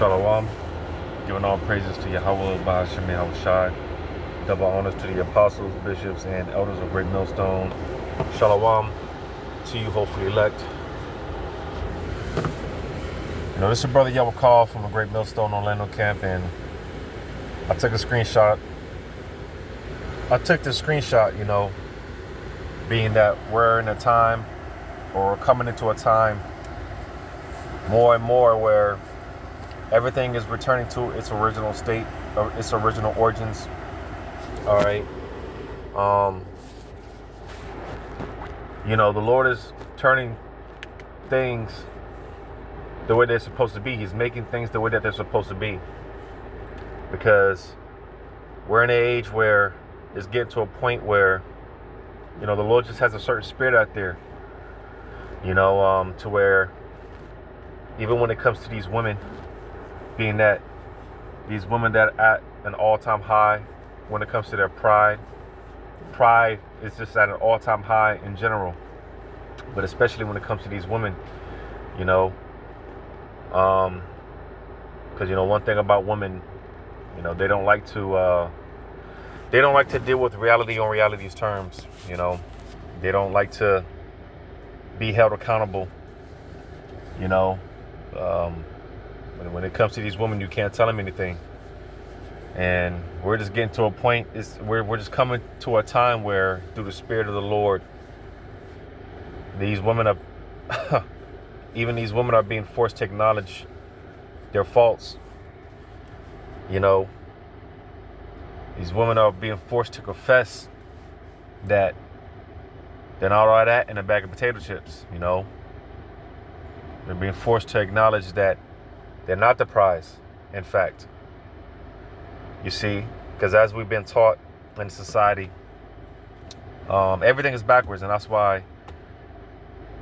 Shalom. Giving all praises to Yahweh, Bahashem, Yahushai. Double honors to the apostles, bishops, and elders of Great Millstone. Shalom to you, hopefully elect. This is your brother Yahweh Call from the Great Millstone Orlando camp, and I took a screenshot. Being that we're in a time, or coming into a time more and more where everything is returning to its original state, or its original origins. All right. The Lord is turning things the way they're supposed to be. He's making things the way that they're supposed to be. Because we're in an age where it's getting to a point where, the Lord just has a certain spirit out there. To where even when it comes to these women, being that these women that are at an all-time high when it comes to their pride is just at an all-time high in general, but especially when it comes to these women, because one thing about women, they don't like to deal with reality on reality's terms. They don't like to be held accountable. When it comes to these women, you can't tell them anything. And we're just getting to a point, we're just coming to a time where, through the Spirit of the Lord, these women are, even these women are being forced to acknowledge their faults. These women are being forced to confess that they're not all that in a bag of potato chips. They're being forced to acknowledge that they're not the prize, in fact. You see, because as we've been taught in society, everything is backwards, and that's why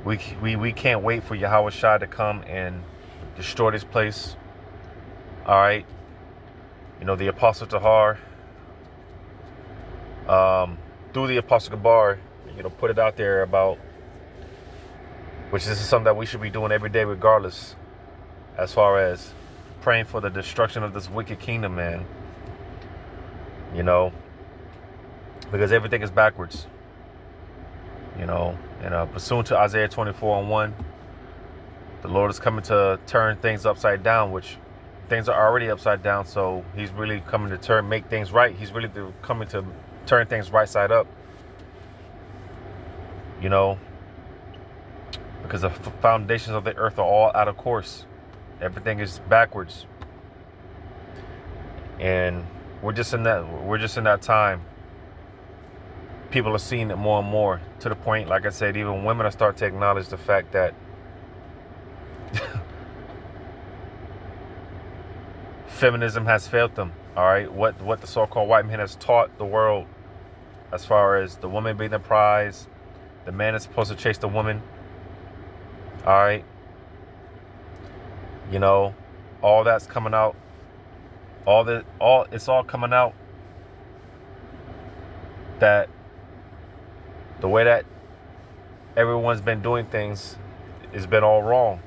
we can't wait for Yahweh Shai to come and destroy this place. All right, the Apostle Tahar, through the Apostle Gabar, put it out there about, which this is something that we should be doing every day, regardless, as far as praying for the destruction of this wicked kingdom, man. Because everything is backwards. And pursuant to Isaiah 24:1, the Lord is coming to turn things upside down, which things are already upside down. So he's really coming to make things right. He's really coming to turn things right side up. Because the foundations of the earth are all out of course. Everything is backwards. And we're just in that time. People are seeing it more and more, to the point, like I said, even women are starting to acknowledge the fact that feminism has failed them. All right, what the so-called white man has taught the world, as far as the woman being the prize, the man is supposed to chase the woman. All right, all that's coming out. It's all coming out that the way that everyone's been doing things has been all wrong.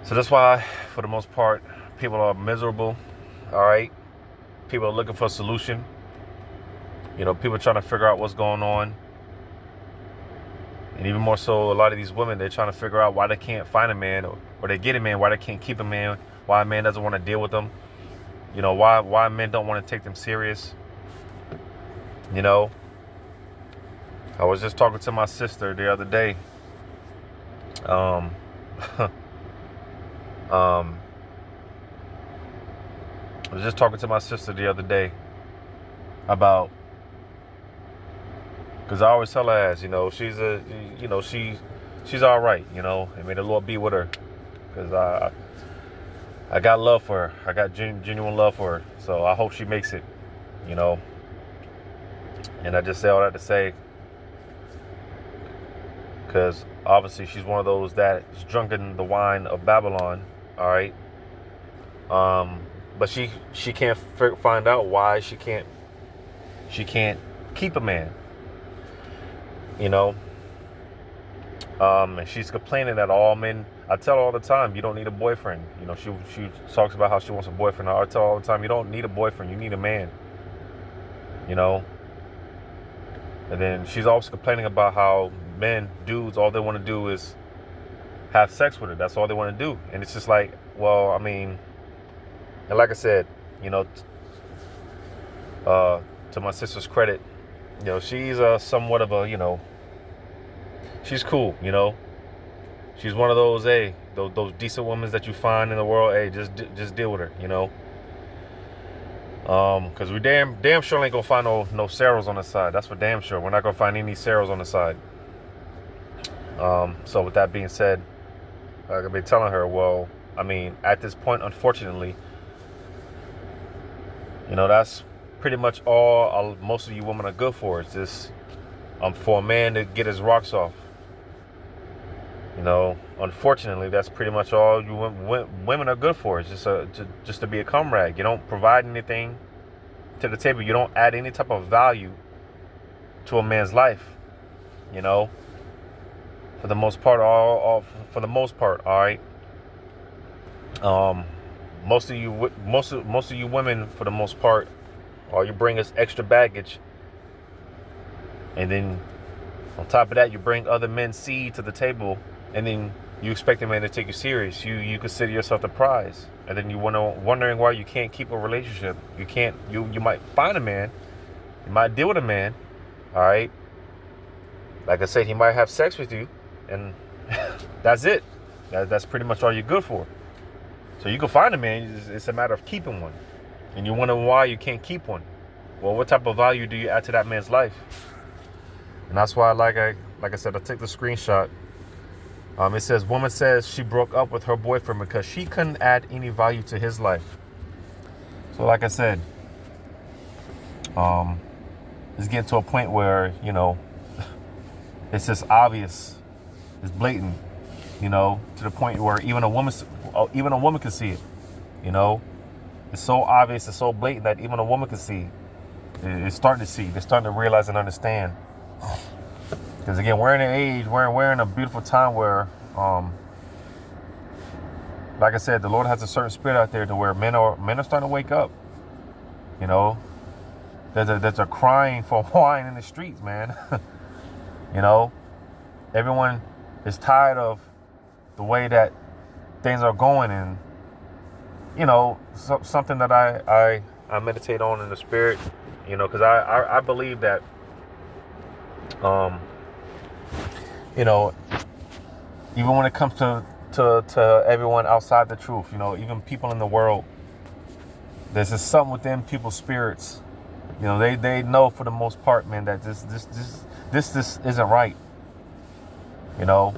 So that's why, for the most part, people are miserable. All right, people are looking for a solution. People are trying to figure out what's going on. And even more so, a lot of these women, they're trying to figure out why they can't find a man, or they get a man, why they can't keep a man, why a man doesn't want to deal with them. Why men don't want to take them serious. I was just talking to my sister the other day. I was just talking to my sister the other day about, because I always tell her, as she's she's all right. And may the Lord be with her, because I got love for her. I got genuine love for her. So I hope she makes it. And I just say all that to say, because obviously she's one of those that is drunk in the wine of Babylon. All right. But she can't find out why she can't keep a man. And she's complaining that all men I tell her all the time, you don't need a boyfriend. You know, she talks about how she wants a boyfriend. I tell her all the time, you don't need a boyfriend. You need a man. You know. And then she's always complaining about how dudes, all they want to do is have sex with her. That's all they want to do. And it's just like, well, I mean, and like I said, you know, to my sister's credit, you know, she's somewhat of a, you know, she's cool, you know. She's one of those, hey, those decent women that you find in the world. Hey, just deal with her, you know. Cause we damn sure ain't gonna find no Sarahs on the side. That's for damn sure. We're not gonna find any Sarahs on the side. So with that being said, I've been telling her, well, I mean, at this point, unfortunately, you know, that's pretty much all most of you women are good for. It's just for a man to get his rocks off. You know, unfortunately, that's pretty much all you women are good for. It's just to be a comrade. You don't provide anything to the table. You don't add any type of value to a man's life. You know, for the most part, all right. Most of you women, for the most part, all you bring is extra baggage, and then on top of that, you bring other men's seed to the table. And then you expect a man to take you serious. You consider yourself the prize. And then you wondering why you can't keep a relationship. You might find a man. You might deal with a man. All right. Like I said, he might have sex with you. And that's it. That's pretty much all you're good for. So you can find a man. It's a matter of keeping one. And you wonder why you can't keep one. Well, what type of value do you add to that man's life? And that's why, like I said, I took the screenshot. It says, woman says she broke up with her boyfriend because she couldn't add any value to his life. So like I said, it's getting to a point where, you know, it's just obvious. It's blatant, you know, to the point where even a woman can see it, you know. It's so obvious, it's so blatant that even a woman can see. It's starting to see. They're starting to realize and understand. Because again, we're in an age, we're in a beautiful time where, like I said, the Lord has a certain spirit out there to where men are starting to wake up. You know, there's a crying for wine in the streets, man. You know, everyone is tired of the way that things are going, and you know, something that I meditate on in the spirit. You know, because I believe that. You know, even when it comes to everyone outside the truth, you know, even people in the world, there's just something within people's spirits. You know, they know for the most part, man, that this isn't right. You know,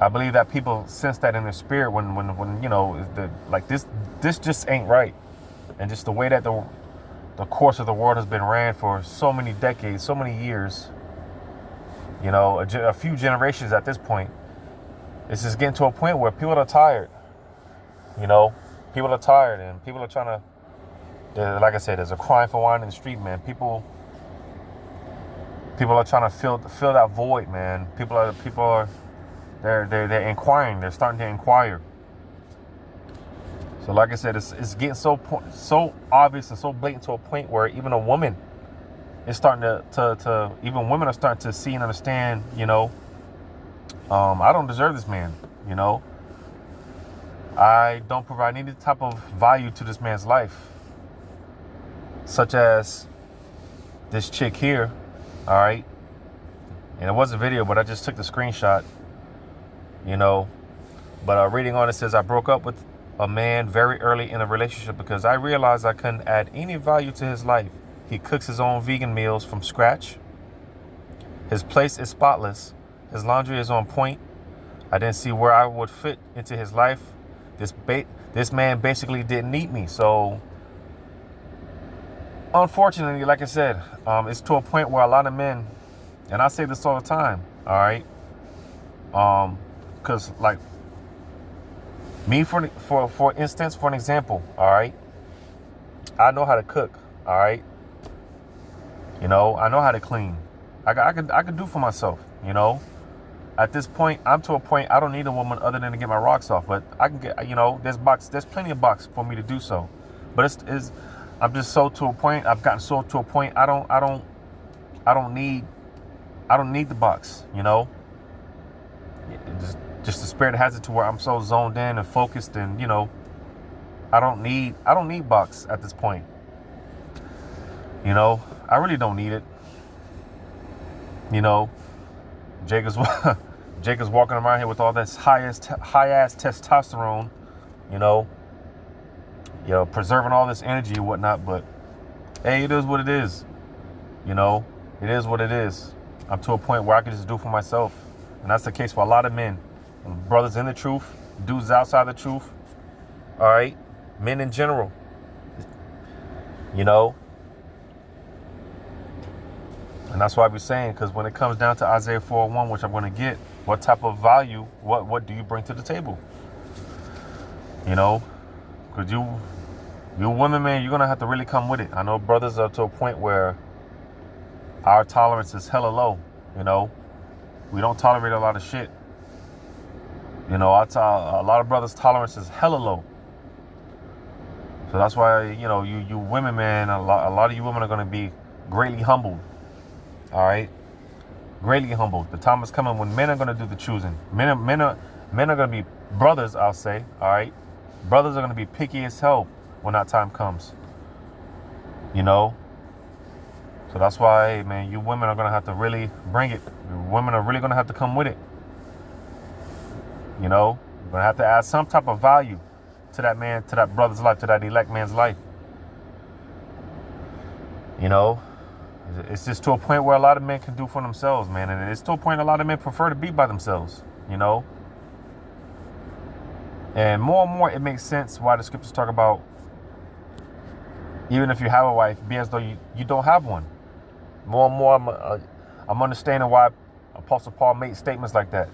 I believe that people sense that in their spirit when you know, like this just ain't right, and just the way that the course of the world has been ran for so many decades, so many years, you know, a few generations at this point. It's just getting to a point where people are tired. You know, people are tired, and people are trying to, like I said, there's a crying for wine in the street, man. People are trying to fill that void, man. People are they're inquiring. They're starting to inquire. So like I said, it's getting so obvious and so blatant to a point where even a woman is starting to even women are starting to see and understand, you know, I don't deserve this man, you know. I don't provide any type of value to this man's life, such as this chick here, all right? And it was a video, but I just took the screenshot, you know. But reading on it says, I broke up with a man very early in a relationship because I realized I couldn't add any value to his life. He cooks his own vegan meals from scratch. His place is spotless. His laundry is on point. I didn't see where I would fit into his life. This man basically didn't need me. So unfortunately, like I said, it's to a point where a lot of men, and I say this all the time, all right? Because like, me, for instance, for an example, all right, I know how to cook, all right, you know, I know how to clean. I could do for myself, you know, At this point, I'm to a point I don't need a woman other than to get my rocks off. But I can get, there's plenty of box for me to do so. But I'm just so to a point. I've gotten so to a point. I don't need the box. Just the spirit has it to where I'm so zoned in and focused, and I don't need box at this point. I really don't need it. Jacob's walking around here with all this high ass testosterone, preserving all this energy and whatnot. But hey, it is what it is. It is what it is. I'm to a point where I can just do for myself, and that's the case for a lot of men, brothers in the truth, dudes outside the truth. All right, men in general. And that's why I be saying, because when it comes down to Isaiah 4:1, which I'm going to get, what type of value, what do you bring to the table? Because you women, man, you're going to have to really come with it. I know brothers are to a point where our tolerance is hella low. We don't tolerate a lot of shit. A lot of brothers' tolerance is hella low. So that's why, you women, man, a lot of you women are going to be greatly humbled. All right, greatly humbled. The time is coming when men are going to do the choosing. Men are going to be brothers, I'll say. All right, brothers are going to be picky as hell when that time comes. So that's why, man, you women are going to have to really bring it. Women are really going to have to come with it. You're going to have to add some type of value to that man, to that brother's life, to that elect man's life. It's just to a point where a lot of men can do for themselves, man. And it's to a point a lot of men prefer to be by themselves, And more and more, it makes sense why the scriptures talk about, even if you have a wife, be as though you don't have one. More and more, I'm understanding why Apostle Paul made statements like that.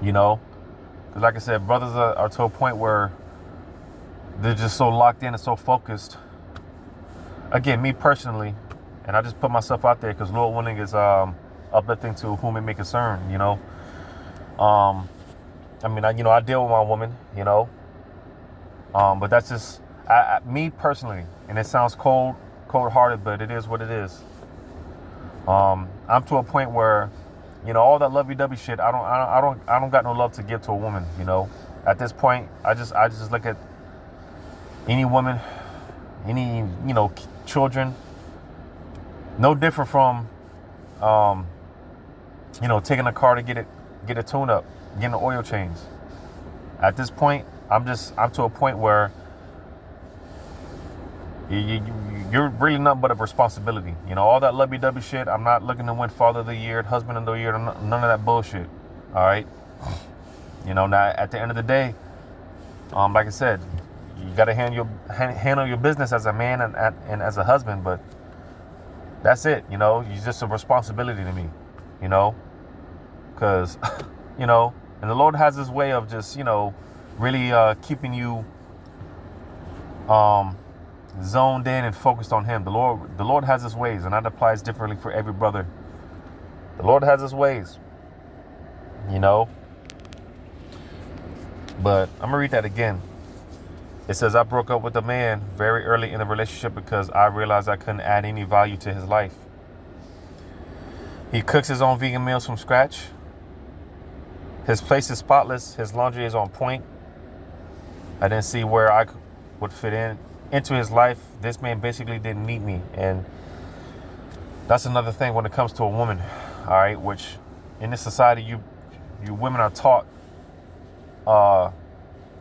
Because like I said, brothers are to a point where they're just so locked in and so focused. Again, me personally, and I just put myself out there because Lord willing is uplifting to whom it may concern, I deal with my woman, but that's just me personally, and it sounds cold-hearted, but it is what it is. I'm to a point where, all that lovey-dovey shit, I don't got no love to give to a woman, At this point, I just look at any woman, any children. No different from, taking a car to get a tune up, getting the oil change. At this point, I'm to a point where you're really nothing but a responsibility. All that lovey-dovey shit. I'm not looking to win Father of the Year, Husband of the Year, none of that bullshit. All right. Now at the end of the day, like I said, you got to handle your business as a man and as a husband, but. That's it, you're just a responsibility to me, because, and the Lord has his way of just, really keeping you zoned in and focused on him. The Lord has his ways, and that applies differently for every brother. The Lord has his ways, but I'm going to read that again. It says, I broke up with a man very early in the relationship because I realized I couldn't add any value to his life. He cooks his own vegan meals from scratch. His place is spotless. His laundry is on point. I didn't see where I would fit into his life. This man basically didn't need me. And that's another thing when it comes to a woman, all right, which in this society, you women are taught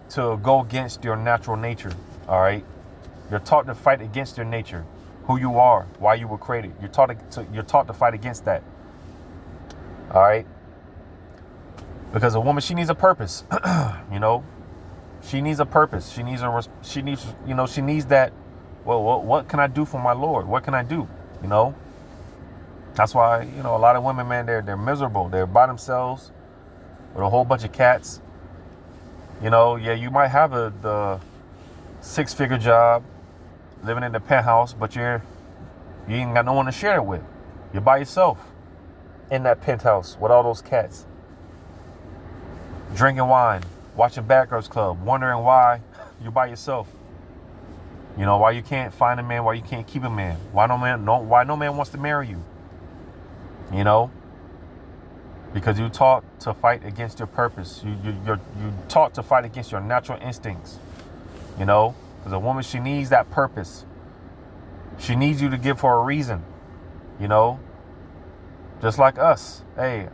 to go against your natural nature, all right? You're taught to fight against your nature, who you are, why you were created. You're taught to fight against that, all right? Because a woman, she needs a purpose, She needs a purpose. She needs that. Well, what can I do for my Lord? What can I do? That's why a lot of women, man, they're miserable. They're by themselves with a whole bunch of cats. You might have the 6-figure job, living in the penthouse, but you ain't got no one to share it with. You're by yourself. in that penthouse with all those cats, drinking wine, watching Bad Girls Club, wondering why you're by yourself. You know, why you can't find a man, why you can't keep a man, why no man wants to marry you. You know, because you taught to fight against your purpose. You're taught to fight against your natural instincts. You know, because a woman, she needs that purpose. She needs you to give her a reason. You know, just like us. Hey,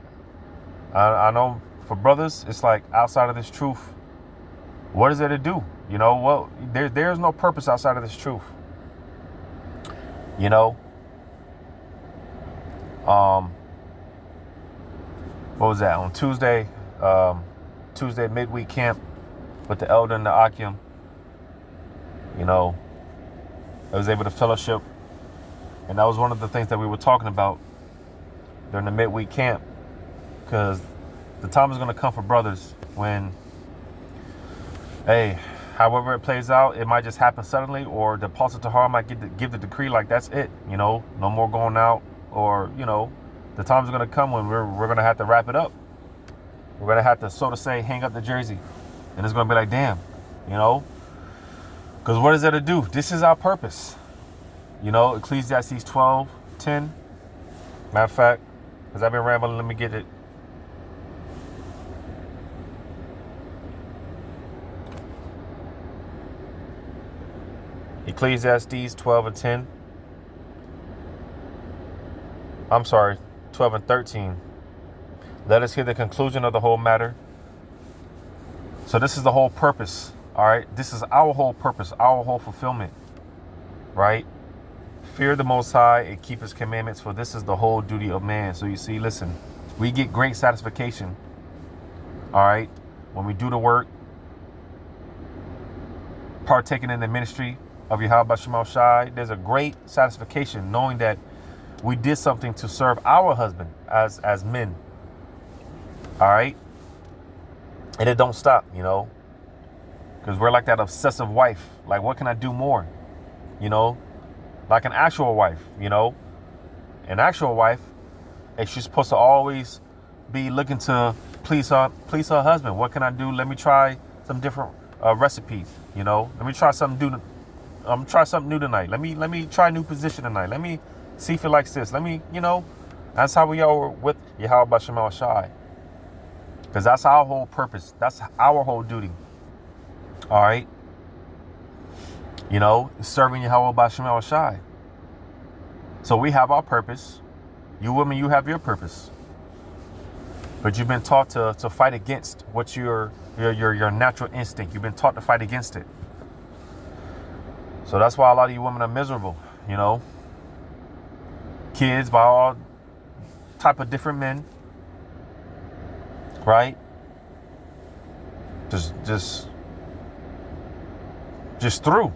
I know for brothers, it's like outside of this truth, what is there to do? You know, well, there's no purpose outside of this truth. You know, what was that on Tuesday? Tuesday midweek camp with the elder and the Akim. You know, I was able to fellowship, and that was one of the things that we were talking about during the midweek camp, because the time is going to come for brothers when, hey, however it plays out, it might just happen suddenly, or the Apostle Tahar might give the decree like that's it, you know, no more going out, or, you know, the time's going to come when we're going to have to wrap it up. We're going to have to, so to say, hang up the jersey, and it's going to be like, damn, you know, because what is there to do? This is our purpose. You know, Ecclesiastes 12:10. Matter of fact, because I've been rambling, let me get it. Ecclesiastes 12:10. I'm sorry, 12:13. Let us hear the conclusion of the whole matter. So this is the whole purpose. All right. This is our whole purpose, our whole fulfillment. Right. Fear the Most High and keep his commandments, for this is the whole duty of man. So you see, listen, we get great satisfaction. All right. When we do the work, partaking in the ministry of Yahweh Shemal Shai, there's a great satisfaction knowing that we did something to serve our husband as men. All right. And it don't stop, you know, because we're like that obsessive wife. Like, what can I do more? You know, like an actual wife, you know, an actual wife, and she's supposed to always be looking to please her husband. What can I do? Let me try some different recipes. You know, let me try something new. Try something new tonight. Let me try a new position tonight. Let me see if it likes this. Let me, you know, that's how we are with Yahweh Shemal Shai. Because that's our whole purpose. That's our whole duty. All right. You know, serving Yahweh Shemal Shai. So we have our purpose. You women, you have your purpose. But you've been taught to fight against what your natural instinct. You've been taught to fight against it. So that's why a lot of you women are miserable, you know. Kids by all type of different men. Right? Just through.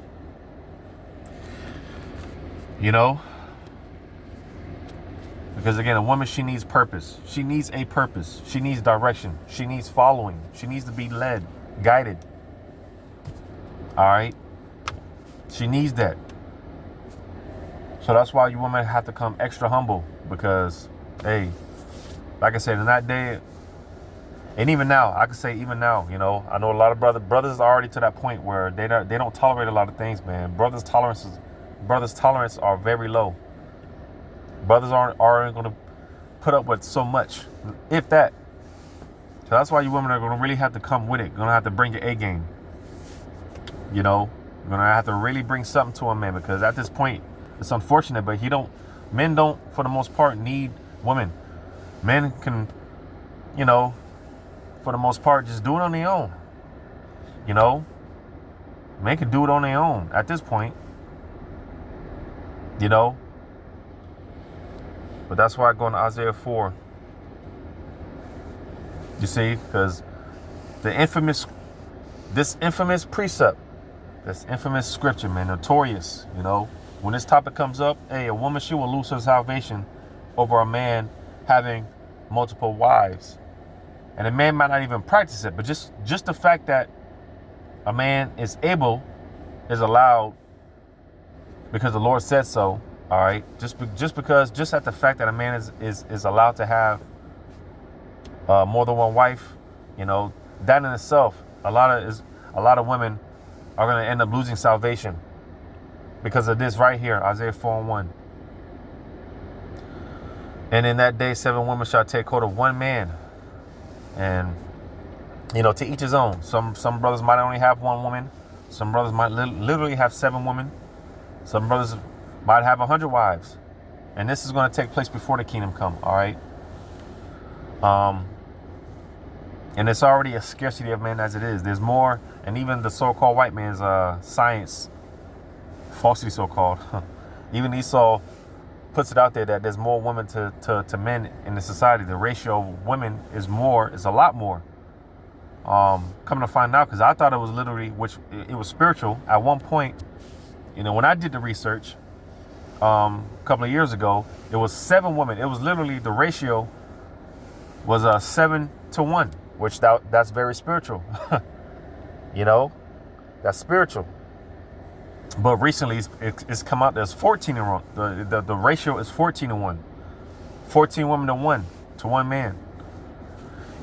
You know? Because again, a woman, she needs purpose. She needs a purpose. She needs direction. She needs following. She needs to be led, guided. All right? She needs that. So that's why you women have to come extra humble, because, hey, like I said, in that day, and even now, I can say even now, you know, I know a lot of brothers are already to that point where they don't tolerate a lot of things, man. Brothers' tolerance are very low. Brothers aren't going to put up with so much, if that. So that's why you women are going to really have to come with it. You're going to have to bring your A game. You know, you're going to have to really bring something to a man, because at this point, it's unfortunate, but men don't, for the most part, need women. Men can, you know, for the most part, just do it on their own. You know, men can do it on their own at this point. You know, but that's why I go into Isaiah 4. You see, because this infamous precept, this infamous scripture, man, notorious, you know, when this topic comes up, hey, a woman, she will lose her salvation over a man having multiple wives. And a man might not even practice it, but just the fact that a man is allowed, because the Lord said so, All right, just at the fact that a man is allowed to have more than one wife, you know, that in itself, a lot of women are going to end up losing salvation because of this right here, Isaiah 4:1. And in that day, 7 women shall take hold of one man, and you know, to each his own. Some brothers might only have one woman. Some brothers might literally have 7 women. Some brothers might have 100 wives. And this is going to take place before the kingdom come. All right. And it's already a scarcity of men as it is. There's more, and even the so-called white man's science, falsely so-called, even Esau puts it out there that there's more women to men in the society. The ratio of women is a lot more. Coming to find out, because I thought it was literally, which it was spiritual at one point. You know, when I did the research a couple of years ago, it was 7 women. It was literally, the ratio was 7 to 1, which that's very spiritual. You know, that's spiritual. But recently it's come out there's 14 to 1. The ratio is 14 to 1. 14 women to 1 man.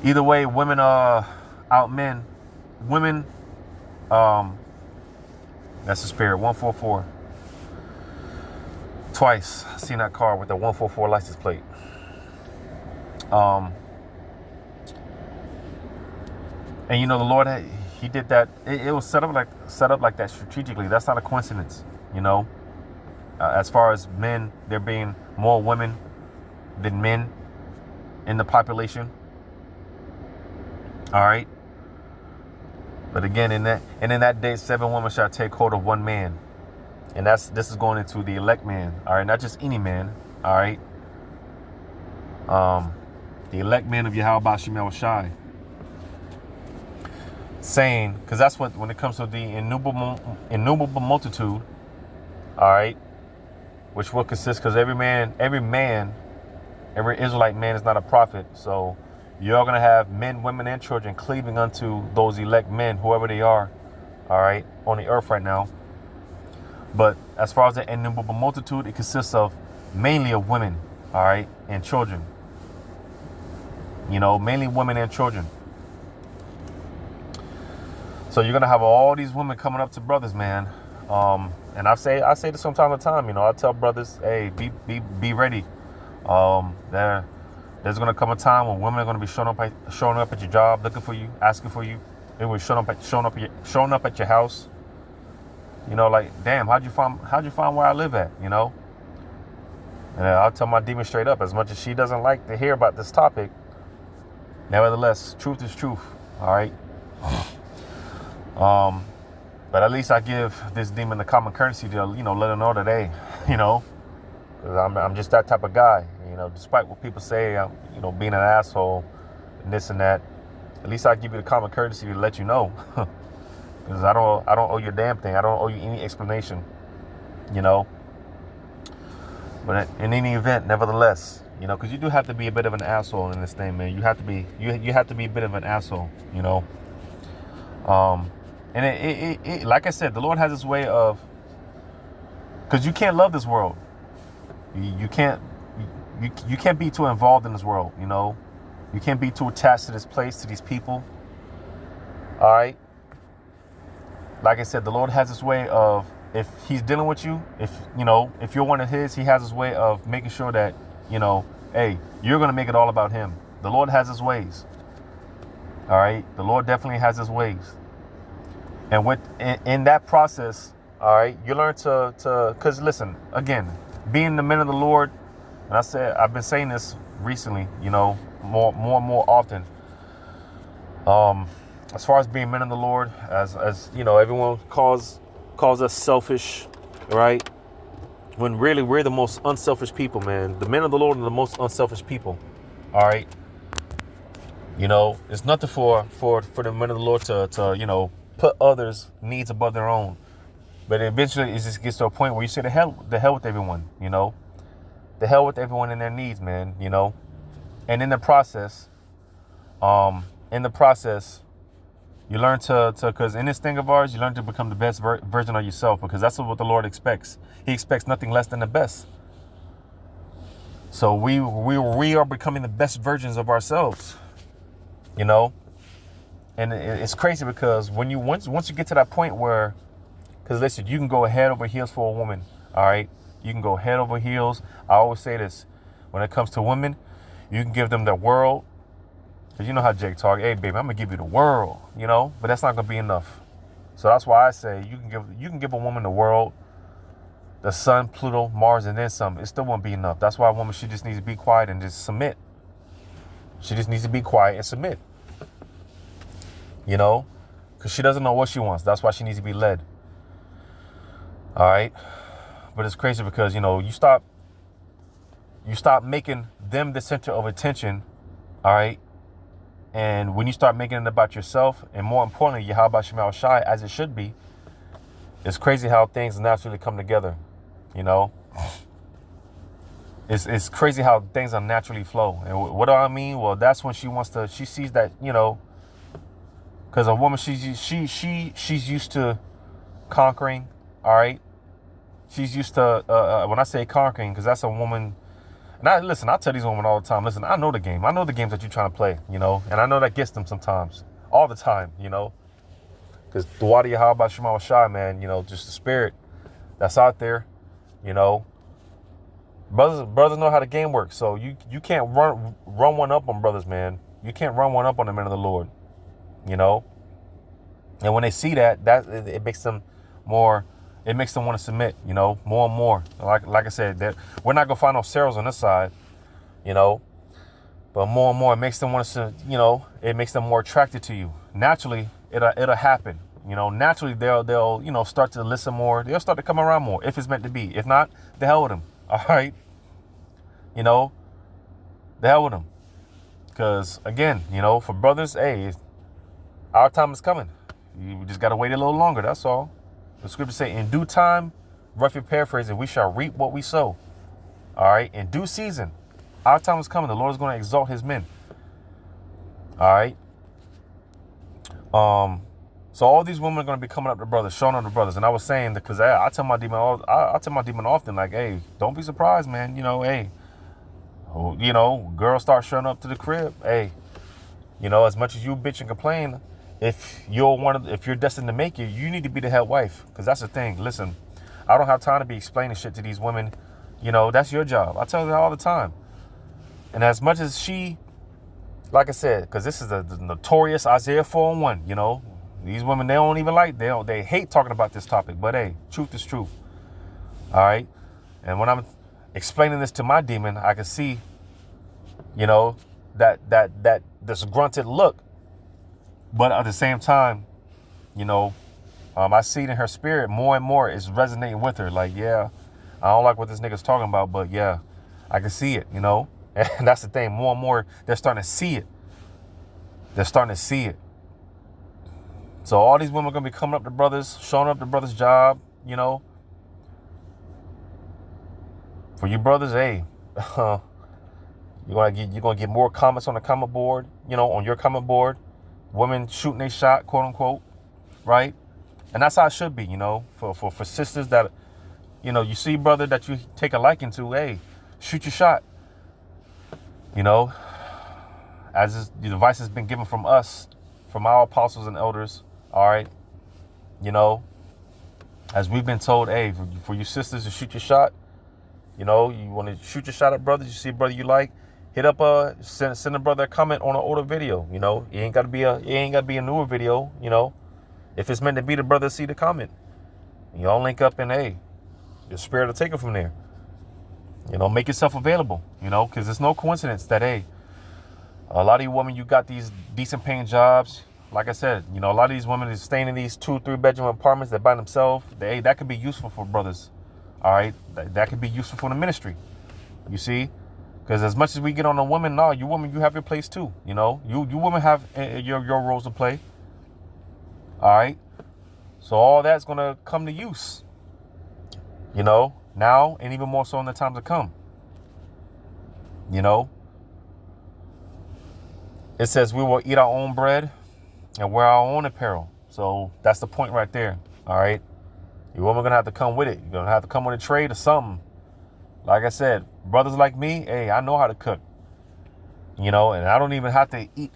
Either way, women out men. Women, that's the spirit. 144. Twice I seen that car with the 144 license plate. And you know, the Lord, he did that. It was set up like that strategically. That's not a coincidence, you know. As far as men, there being more women than men in the population. All right. But again, in that day, 7 women shall take hold of one man, and this is going into the elect man. All right, not just any man. All right. The elect man of Yahweh Shemel Shai. Saying, because that's what, when it comes to the innumerable multitude, all right, which will consist, because every Israelite man is not a prophet. So you're going to have men, women, and children cleaving unto those elect men, whoever they are, all right, on the earth right now. But as far as the innumerable multitude, it consists of mainly of women, all right, and children. You know, mainly women and children. So you're going to have all these women coming up to brothers, man. And I say this from time to time, you know, I tell brothers, hey, be ready. There's going to come a time when women are going to be showing up at your job, looking for you, asking for you. They will showing up at your house. You know, like, damn, how'd you find where I live at, you know? And I'll tell my demon straight up, as much as she doesn't like to hear about this topic, nevertheless, truth is truth, all right? But at least I give this demon the common courtesy to, you know, let her know that, hey, you know, 'cause I'm just that type of guy, you know, despite what people say, you know, being an asshole and this and that, at least I give you the common courtesy to let you know, because I don't owe you a damn thing. I don't owe you any explanation, you know, but in any event, nevertheless, you know, because you do have to be a bit of an asshole in this thing, man. You have to be a bit of an asshole, you know. And it like I said, the Lord has His way of, because you can't love this world. You can't be too involved in this world, you know. You can't be too attached to this place, to these people. All right. Like I said, the Lord has His way of, if He's dealing with you, if you're one of His, He has His way of making sure that, you know, hey, you're going to make it all about Him. The Lord has His ways. All right. The Lord definitely has His ways. And in that process, all right, you learn to, because listen, again, being the men of the Lord, and I've been saying this recently, you know, more and more often. As far as being men of the Lord, as you know, everyone calls us selfish, right? When really we're the most unselfish people, man. The men of the Lord are the most unselfish people. All right. You know, it's nothing for the men of the Lord to you know, put others' needs above their own. But eventually it just gets to a point where you say the hell with everyone, you know. The hell with everyone and their needs, man, you know. And in the process, you learn to, because in this thing of ours, you learn to become the best version of yourself, because that's what the Lord expects. He expects nothing less than the best. So we are becoming the best versions of ourselves, you know. And it's crazy because when you once you get to that point where, because listen, you can go head over heels for a woman, all right? You can go head over heels. I always say this, when it comes to women, you can give them the world, because you know how Jake talk. Hey, baby, I'm gonna give you the world, you know. But that's not gonna be enough. So that's why I say you can give a woman the world, the sun, Pluto, Mars, and then some. It still won't be enough. That's why a woman, she just needs to be quiet and just submit. She just needs to be quiet and submit. You know, because she doesn't know what she wants. That's why she needs to be led. All right. But it's crazy because, you know, you stop making them the center of attention. All right. And when you start making it about yourself, and more importantly, how about Shemal Shai, as it should be, it's crazy how things naturally come together. You know, it's crazy how things are naturally flow. And what do I mean? Well, that's when she sees that, you know, because a woman, she's used to conquering, all right? She's used to, when I say conquering, because that's a woman, and I tell these women all the time, listen, I know the game. I know the games that you're trying to play, you know, and I know that gets them sometimes, all the time, you know, because the water Yahweh Shema Shai, man, you know, just the spirit that's out there, you know. Brothers know how the game works, so you can't run one up on brothers, man. You can't run one up on the men of the Lord. You know, and when they see that it makes them want to submit, you know, more and more. Like I said, that we're not gonna find no Sarahs on this side, you know, but more and more it makes them want to, you know, it makes them more attracted to you. Naturally, it'll happen, you know. Naturally, they'll you know, start to listen more. They'll start to come around more if it's meant to be. If not, the hell with them. All right, you know, the hell with them. Because again, you know, for brothers, hey, our time is coming. You just got to wait a little longer. That's all. The scripture say, in due time, roughly paraphrasing, we shall reap what we sow. All right. In due season, our time is coming. The Lord is going to exalt his men. All right. So all these women are going to be coming up to brothers, showing up to brothers. And I was saying that because I tell my demon, I tell my demon often, like, hey, don't be surprised, man. You know, hey, you know, girls start showing up to the crib. Hey, you know, as much as you bitch and complain, if you're destined to make it, you need to be the head wife. Because that's the thing. Listen, I don't have time to be explaining shit to these women. You know, that's your job. I tell her all the time. And as much as she, like I said, because this is the notorious Isaiah 4:1, you know, these women, they hate talking about this topic. But hey, truth is truth. All right. And when I'm explaining this to my demon, I can see, you know, that disgruntled look. But at the same time, you know, I see it in her spirit more and more is resonating with her. Like, yeah, I don't like what this nigga's talking about, but yeah, I can see it, you know. And that's the thing. More and more, they're starting to see it. They're starting to see it. So all these women are going to be coming up to brothers, showing up the brothers' job, you know. For you brothers, hey, you're gonna get more comments on the comment board, you know, on your comment board. Women shooting their shot, quote unquote, right? And that's how it should be, you know, for sisters that, you know, you see brother that you take a liking to, hey, shoot your shot. You know, as the advice has been given from us, from our apostles and elders, all right, you know, as we've been told, hey, for you sisters to shoot your shot, you know, you want to shoot your shot at brothers, you see a brother you like, hit up send a brother a comment on an older video. You know, it ain't gotta be a newer video. You know, if it's meant to be, the brother see the comment. Y'all link up and hey, your spirit will take it from there. You know, make yourself available. You know, because it's no coincidence that hey, a lot of you women, you got these decent paying jobs. Like I said, you know, a lot of these women is staying in these 2-3 bedroom apartments that by themselves. That could be useful for brothers. All right, that could be useful for the ministry. You see. Because as much as we get on the women, no, you women, you have your place too. You know, you women have your roles to play. All right. So all that's going to come to use, you know, now and even more so in the times to come. You know, it says we will eat our own bread and wear our own apparel. So that's the point right there. All right. You women are going to have to come with it. You're going to have to come with a trade or something. Like I said, Brothers like me, hey, I know how to cook. You know, and I don't even have to eat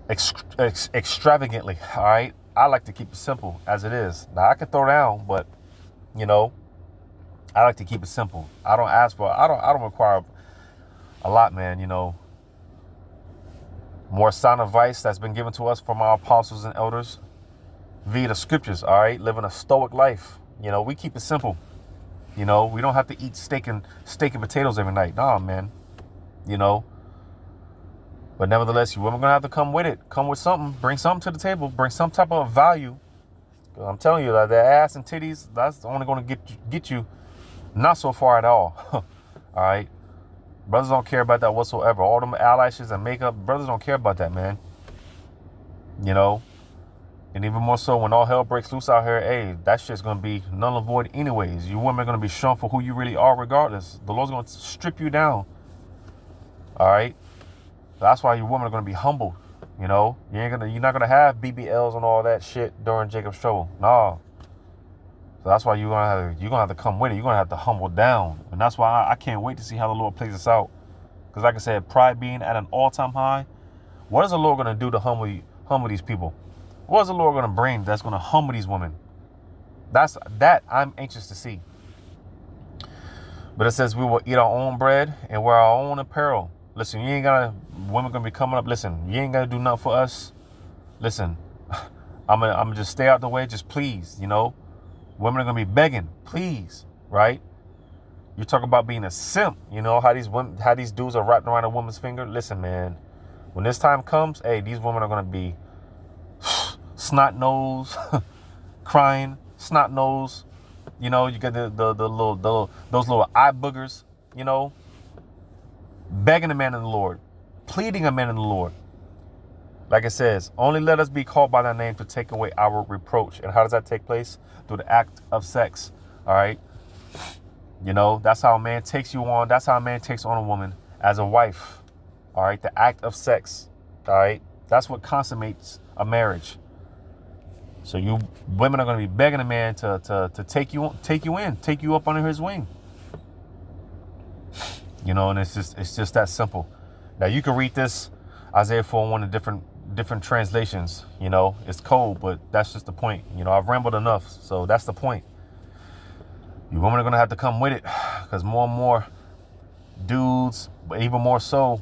extravagantly. All right. I like to keep it simple as it is. Now I can throw down, but you know, I like to keep it simple. I don't require a lot, man. You know, more sound advice that's been given to us from our apostles and elders via the scriptures. All right. Living a stoic life. You know, we keep it simple. You know, we don't have to eat steak and potatoes every night. Nah, man. You know, but nevertheless, you women gonna have to come with it. Come with something. Bring something to the table. Bring some type of value. I'm telling you that ass and titties, that's only gonna get you not so far at all. All right. Brothers don't care about that whatsoever. All them eyelashes and makeup, brothers don't care about that, man. You know, and even more so when all hell breaks loose out here, hey, that shit's gonna be null and void anyways. You women are gonna be shown for who you really are, regardless. The Lord's gonna strip you down. All right. That's why you women are gonna be humble. You know, you're not gonna have BBLs and all that shit during Jacob's trouble. No. So that's why you're gonna have to come with it. You're gonna have to humble down, and that's why I can't wait to see how the Lord plays this out. Because like I said, pride being at an all-time high, what is the Lord gonna do to humble these people? What is the Lord gonna bring that's gonna humble these women? That I'm anxious to see. But it says we will eat our own bread and wear our own apparel. Listen, women gonna be coming up. Listen, you ain't gonna do nothing for us. Listen, I'm gonna just stay out the way. Just please, you know, women are gonna be begging, please, right? You talk about being a simp. You know how these dudes are wrapped around a woman's finger. Listen, man, when this time comes, hey, these women are gonna be snot nose, crying, snot nose. You know, you get those little eye boogers. You know. Begging a man in the Lord, pleading a man in the Lord. Like it says, only let us be called by thy name to take away our reproach. And how does that take place? Through the act of sex. All right. You know, that's how a man takes you on. That's how a man takes on a woman as a wife. All right. The act of sex. All right. That's what consummates a marriage. So you women are going to be begging a man to take you in, take you up under his wing. You know, and it's just that simple. Now you can read this Isaiah 4:1 in different translations. You know, it's cold, but that's just the point. You know, I've rambled enough, so that's the point. You women are gonna have to come with it, because more and more dudes, but even more so,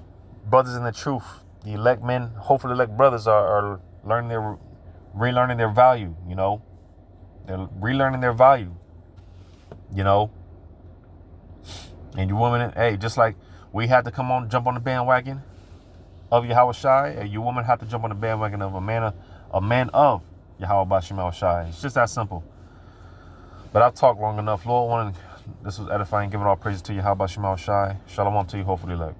brothers in the truth, the elect men, hopefully elect brothers are relearning their value. You know, they're relearning their value. You know. And you women, hey, just like we had to jump on the bandwagon of Yahweh Shai, and you women have to jump on the bandwagon of a man of Yahweh Bashim Shai. It's just that simple. But I've talked long enough. Lord, this was edifying, giving all praises to Yahweh Bashim Shai. Shalom to you, hopefully, like.